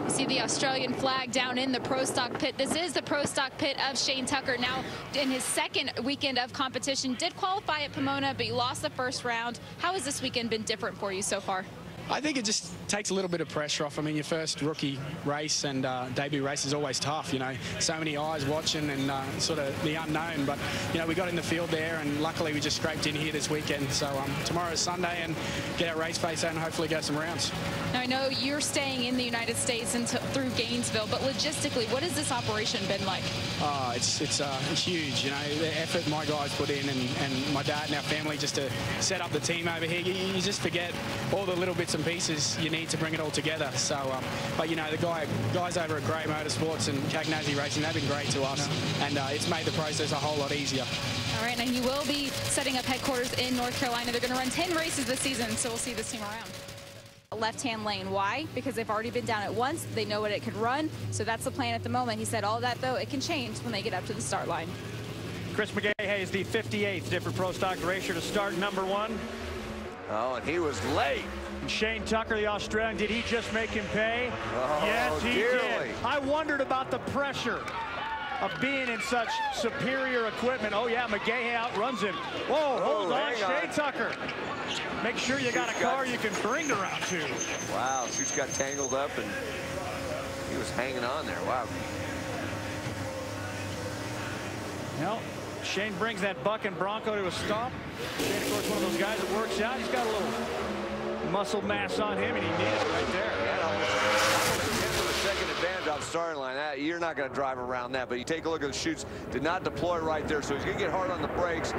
See the Australian flag down in the Pro Stock pit. This is the Pro Stock pit of Shane Tucker. Now, in his second weekend of competition, did qualify at Pomona, but he lost the first round. How has this weekend been different for you so far? I think it just takes a little bit of pressure off. I mean, your first rookie race and debut race is always tough, you know. So many eyes watching and sort of the unknown. But, you know, we got in the field there, and luckily we just scraped in here this weekend. So tomorrow's Sunday, and get our race face out and hopefully go some rounds. Now, I know you're staying in the United States through Gainesville, but logistically, what has this operation been like? Oh, it's huge, you know, the effort my guys put in, and my dad and our family just to set up the team over here. You just forget all the little bits and pieces you need to bring it all together. So, but you know, the guys over at Great Motorsports and Cagnazzi Racing, they've been great to us, and it's made the process a whole lot easier. All right, and he will be setting up headquarters in North Carolina. They're going to run 10 races this season, so we'll see this team around. Left-hand lane. Why? Because they've already been down it once. They know what it can run, so that's the plan at the moment. He said all that, though, it can change when they get up to the start line. Chris McGaha is the 58th different Pro Stock racer to start number one. Oh, and he was late. Shane Tucker, the Australian, did he just make him pay? Oh, yes, he dearly. did. I wondered about the pressure of being in such superior equipment. Oh, yeah, McGaha outruns him. Whoa, hold on, Shane Tucker. Make sure you got a car you can bring to round two. Wow, Suits got tangled up, and he was hanging on there. Wow. Well, Shane brings that buck and Bronco to a stop. Shane, of course, one of those guys that works out. He's got a little muscle mass on him, and he needs it right there. Second advantage off starting line. You're not going to drive around that, but you take a look at the chutes. Did not deploy right there, so he's going to get hard on the brakes.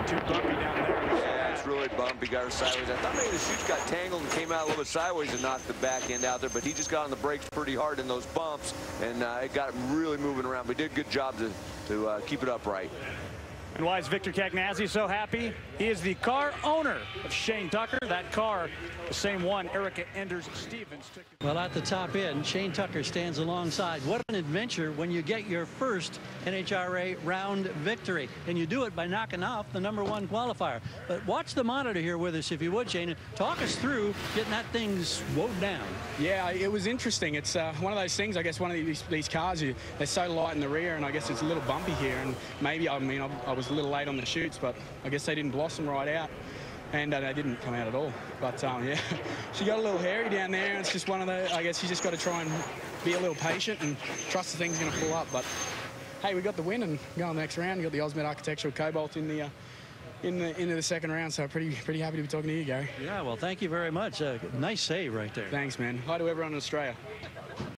Too bumpy down there. Yeah, it's really bumpy. Got her sideways. I thought maybe the chutes got tangled and came out a little bit sideways and knocked the back end out there, but he just got on the brakes pretty hard in those bumps, and it got him really moving around. But he did a good job to keep it upright. And why is Victor Cagnazzi so happy? He is the car owner of Shane Tucker. That car, the same one Erica Enders-Stevens took. Well, at the top end, Shane Tucker stands alongside. What an adventure when you get your first NHRA round victory. And you do it by knocking off the #1 qualifier. But watch the monitor here with us, if you would, Shane, and talk us through getting that thing slowed down. Yeah, it was interesting. It's one of those things, I guess, one of these cars, they're so light in the rear, and I guess it's a little bumpy here. And maybe, I mean, I was a little late on the chutes, but I guess they didn't blossom right out, and they didn't come out at all. But yeah, she got a little hairy down there, and it's just one of the, I guess you just got to try and be a little patient and trust the thing's going to pull up. But hey, we got the win and go on the next round. We got the Osmed Architectural Cobalt in the into the second round, so pretty happy to be talking to you, Gary. Yeah, well, thank you very much. Nice save right there. Thanks, man. Hi to everyone in Australia.